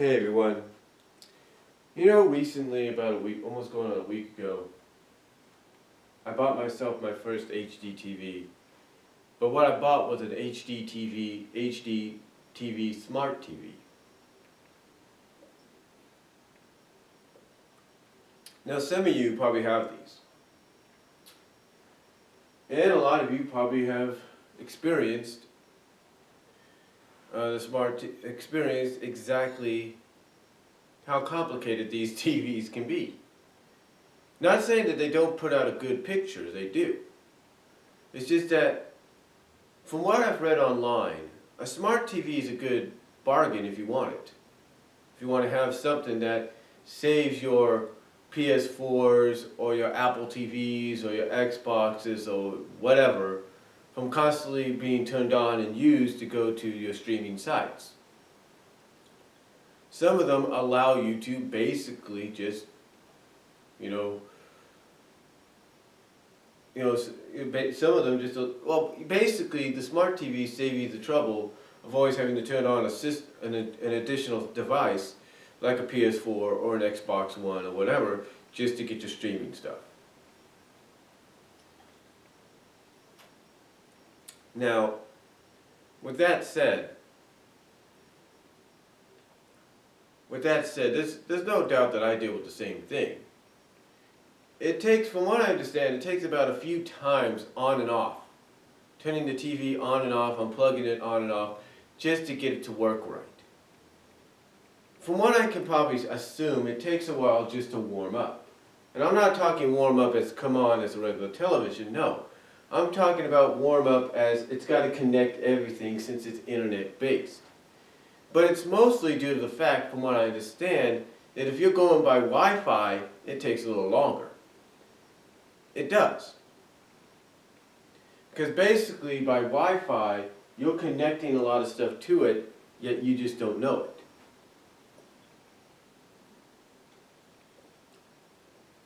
Hey everyone. You know, recently, about a week, almost going on a week ago, I bought myself my first HD TV. But what I bought was an HD TV smart TV. Now, some of you probably have these. And a lot of you probably have experienced experienced exactly how complicated these TVs can be. Not saying that they don't put out a good picture, they do. It's just that, from what I've read online, a smart TV is a good bargain if you want it. If you want to have something that saves your PS4s or your Apple TVs or your Xboxes or whatever from constantly being turned on and used to go to your streaming sites. Some of them allow you to basically just, you know, some of them just, well, basically the smart TVs save you the trouble of always having to turn on an additional device like a PS4 or an Xbox One or whatever just to get your streaming stuff. Now, with that said, there's no doubt that I deal with the same thing. It takes, from what I understand, it takes about a few times on and off. Turning the TV on and off, unplugging it on and off, just to get it to work right. From what I can probably assume, it takes a while just to warm up. And I'm not talking warm up as come on as a regular television, no. I'm talking about warm up as it's got to connect everything since it's internet based. But it's mostly due to the fact, from what I understand, that if you're going by Wi-Fi, it takes a little longer. It does. Because basically by Wi-Fi, you're connecting a lot of stuff to it, yet you just don't know it.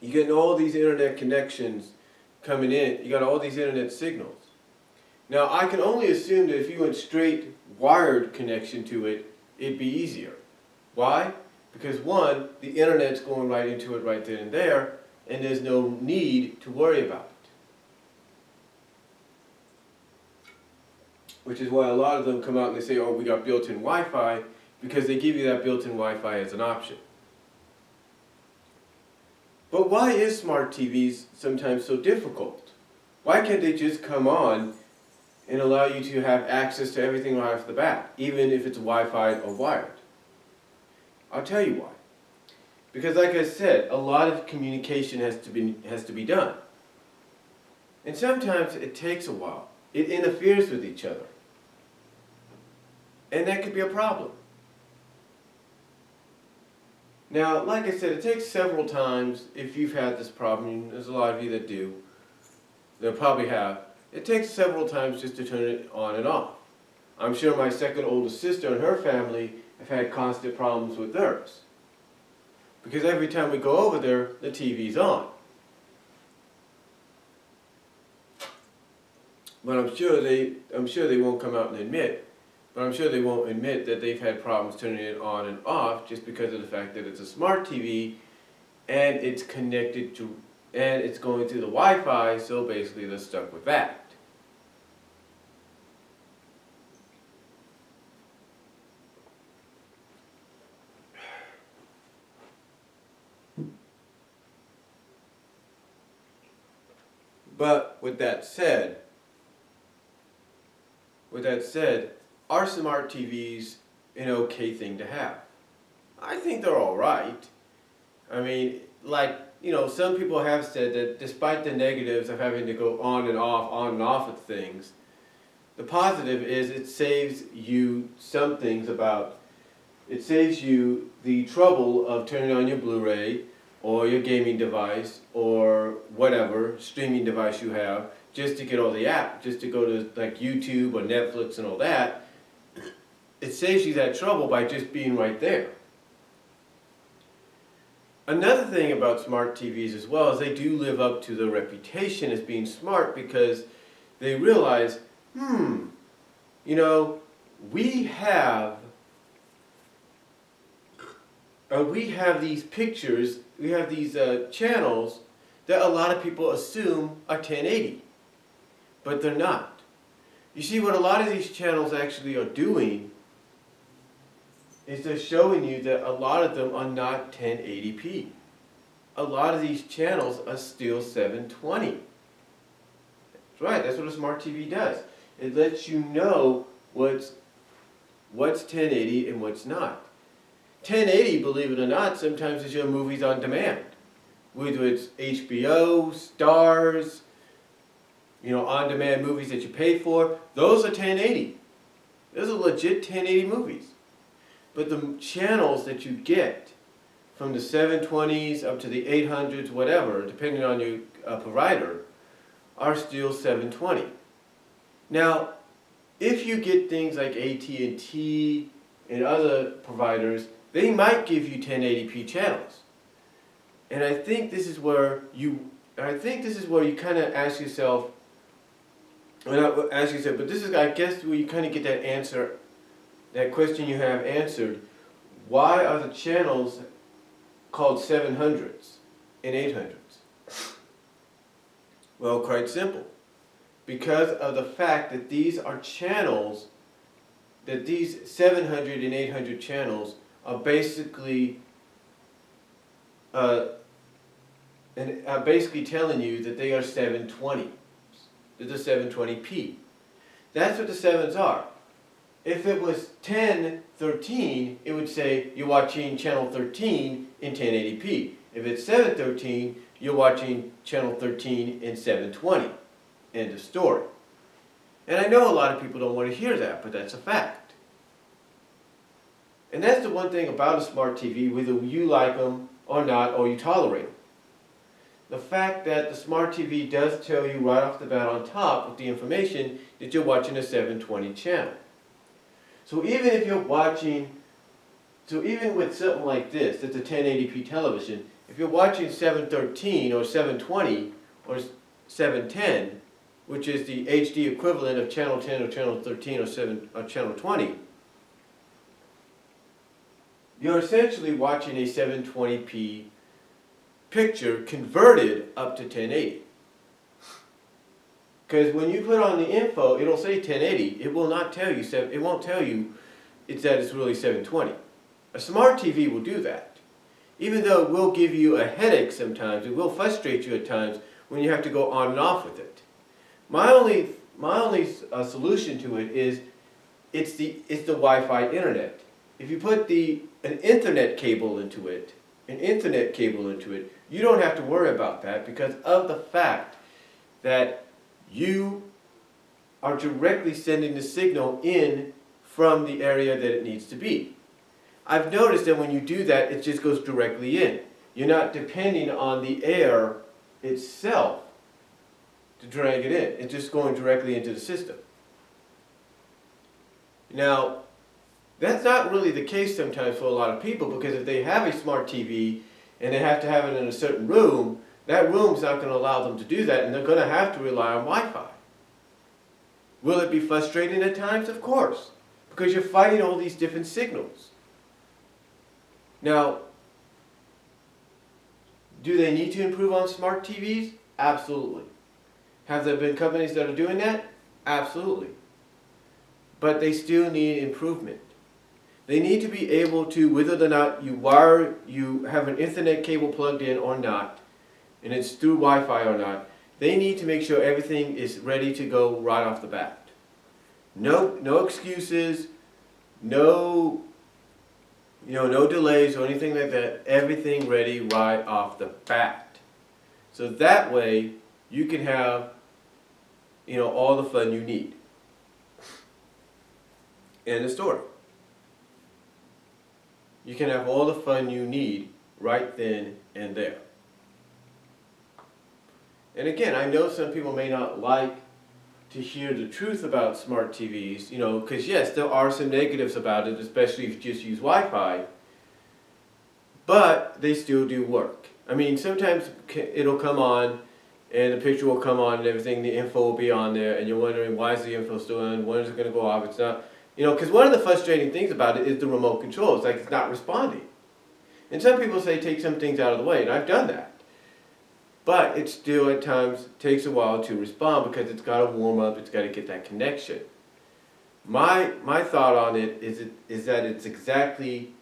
You're getting all these internet connections coming in. You got all these internet signals. Now, I can only assume that if you went straight wired connection to it, it'd be easier. Why? Because one, the internet's going right into it right then and there, and there's no need to worry about it. Which is why a lot of them come out and they say, oh, we got built-in Wi-Fi, because they give you that built-in Wi-Fi as an option. But why is smart TVs sometimes so difficult? Why can't they just come on and allow you to have access to everything right off the bat, even if it's Wi-Fi or wired? I'll tell you why. Because like I said, a lot of communication has to be done. And sometimes it takes a while. It interferes with each other. And that could be a problem. Now, like I said, it takes several times if you've had this problem. There's a lot of you that do. They'll probably have. It takes several times just to turn it on and off. I'm sure my second oldest sister and her family have had constant problems with theirs. Because every time we go over there, the TV's on. But I'm sure they won't come out and admit, but I'm sure they won't admit that they've had problems turning it on and off just because of the fact that it's a smart TV and it's connected to, and it's going through the Wi-Fi, so basically they're stuck with that. But with that said, are smart TVs an okay thing to have? I think they're all right. I mean, like, some people have said that despite the negatives of having to go on and off with things, the positive is it saves you some things about, it saves you the trouble of turning on your Blu-ray or your gaming device or whatever streaming device you have just to get all the apps, just to go to like YouTube or Netflix and all that. It saves you that trouble by just being right there. Another thing about smart TVs as well is they do live up to their reputation as being smart because they realize, we have we have these pictures, we have these channels that a lot of people assume are 1080, but they're not. You see, what a lot of these channels actually are doing is they're showing you that a lot of them are not 1080p. A lot of these channels are still 720. That's right, that's what a smart TV does. It lets you know what's 1080 and what's not. 1080, believe it or not, sometimes is your movies on demand. Whether it's HBO, Stars, on-demand movies that you pay for, those are 1080. Those are legit 1080 movies. But the channels that you get from the 720s up to the 800s, whatever, depending on your provider, are still 720. Now, if you get things like AT&T and other providers, they might give you 1080p channels. And I think this is where you kind of ask yourself, but this is, I guess, where you kind of get that answer, that question you have answered. Why are the channels called 700s and 800s? Well, quite simple. Because of the fact that these are channels, that these 700 and 800 channels are basically basically telling you that they are 720. They're the 720p. That's what the 7s are. If it was 1013, it would say you're watching channel 13 in 1080p. If it's 713, you're watching channel 13 in 720. End of story. And I know a lot of people don't want to hear that, but that's a fact. And that's the one thing about a smart TV, whether you like them or not, or you tolerate them. The fact that the smart TV does tell you right off the bat on top with the information that you're watching a 720 channel. So even if you're watching, even with something like this, that's a 1080p television, if you're watching 713 or 720 or 710, which is the HD equivalent of channel 10 or channel 13 or channel 20, you're essentially watching a 720p picture converted up to 1080. Because when you put on the info, it'll say 1080. It will not tell you, it won't tell you that it's really 720. A smart TV will do that. Even though it will give you a headache sometimes, it will frustrate you at times when you have to go on and off with it. My only solution to it is it's the Wi-Fi internet. If you put an Ethernet cable into it, you don't have to worry about that because of the fact that you are directly sending the signal in from the area that it needs to be. I've noticed that when you do that, it just goes directly in. You're not depending on the air itself to drag it in. It's just going directly into the system. Now, that's not really the case sometimes for a lot of people because if they have a smart TV and they have to have it in a certain room, that room's not going to allow them to do that and they're going to have to rely on Wi-Fi. Will it be frustrating at times? Of course, because you're fighting all these different signals. Now, do they need to improve on smart TVs? Absolutely. Have there been companies that are doing that? Absolutely. But they still need improvement. They need to be able to, whether or not you have an Ethernet cable plugged in or not, and it's through Wi-Fi or not, they need to make sure everything is ready to go right off the bat. No excuses, no delays or anything like that. Everything ready right off the bat. So that way you can have, all the fun you need. End of story. You can have all the fun you need right then and there. And again, I know some people may not like to hear the truth about smart TVs, because yes, there are some negatives about it, especially if you just use Wi-Fi, but they still do work. I mean, sometimes it'll come on, and the picture will come on and everything, the info will be on there, and you're wondering, why is the info still on, when is it going to go off, it's not, because one of the frustrating things about it is the remote control, it's like it's not responding. And some people say take some things out of the way, and I've done that. But it still at times takes a while to respond because it's got to warm up, it's got to get that connection. My thought on it is that it's exactly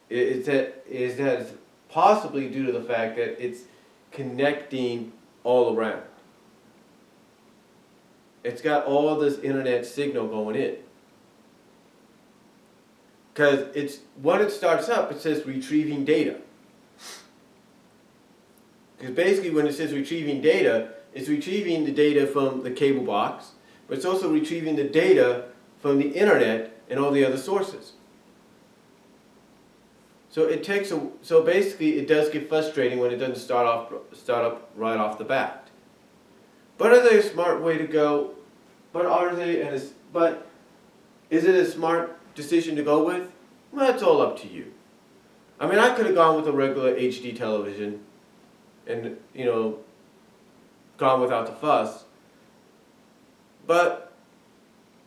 is that it's possibly due to the fact that it's connecting all around. It's got all this internet signal going in. Because it's when it starts up, it says retrieving data. Because basically when it says retrieving data, it's retrieving the data from the cable box, but it's also retrieving the data from the internet and all the other sources. So so basically it does get frustrating when it doesn't start up right off the bat. But are they a smart way to go? But is it a smart decision to go with? Well, it's all up to you. I mean, I could have gone with a regular HD television and, gone without the fuss. But,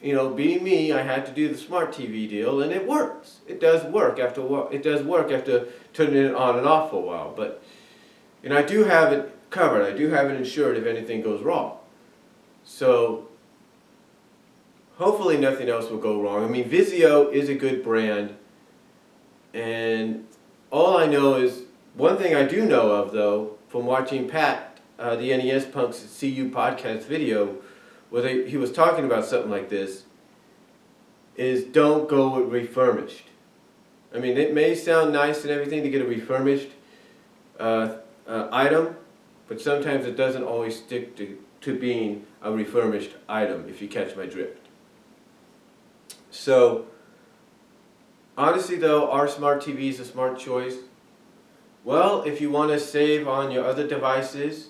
being me, I had to do the smart TV deal, and it works. It does work after a while. It does work after turning it on and off for a while. But, I do have it covered. I do have it insured if anything goes wrong. So, hopefully nothing else will go wrong. I mean, Vizio is a good brand. And all I know is, one thing I do know of though, from watching Pat, the NES Punk's CU podcast video, where he was talking about something like this, is don't go with refurbished. I mean, it may sound nice and everything to get a refurbished item, but sometimes it doesn't always stick to being a refurbished item, if you catch my drift. So, honestly though, our smart TV is a smart choice. Well, if you want to save on your other devices,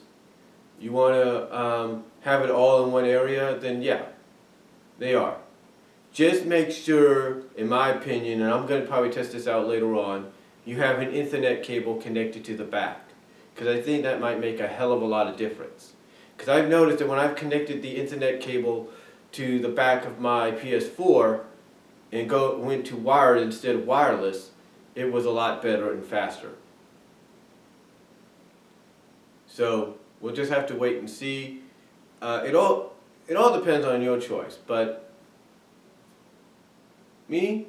you want to have it all in one area, then yeah, they are. Just make sure, in my opinion, and I'm going to probably test this out later on, you have an Ethernet cable connected to the back. Because I think that might make a hell of a lot of difference. Because I've noticed that when I've connected the Ethernet cable to the back of my PS4 and went to wired instead of wireless, it was a lot better and faster. So we'll just have to wait and see. It all depends on your choice, but me,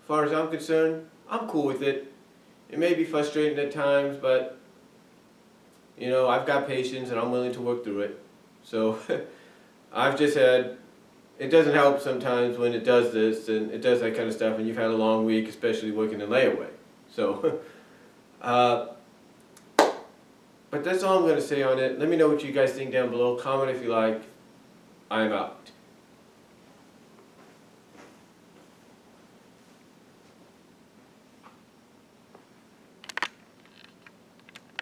as far as I'm concerned, I'm cool with it. It may be frustrating at times, but I've got patience and I'm willing to work through it. So I've just had, it doesn't help sometimes when it does this and it does that kind of stuff and you've had a long week, especially working in layaway. So, but that's all I'm going to say on it. Let me know what you guys think down below. Comment if you like. I'm out.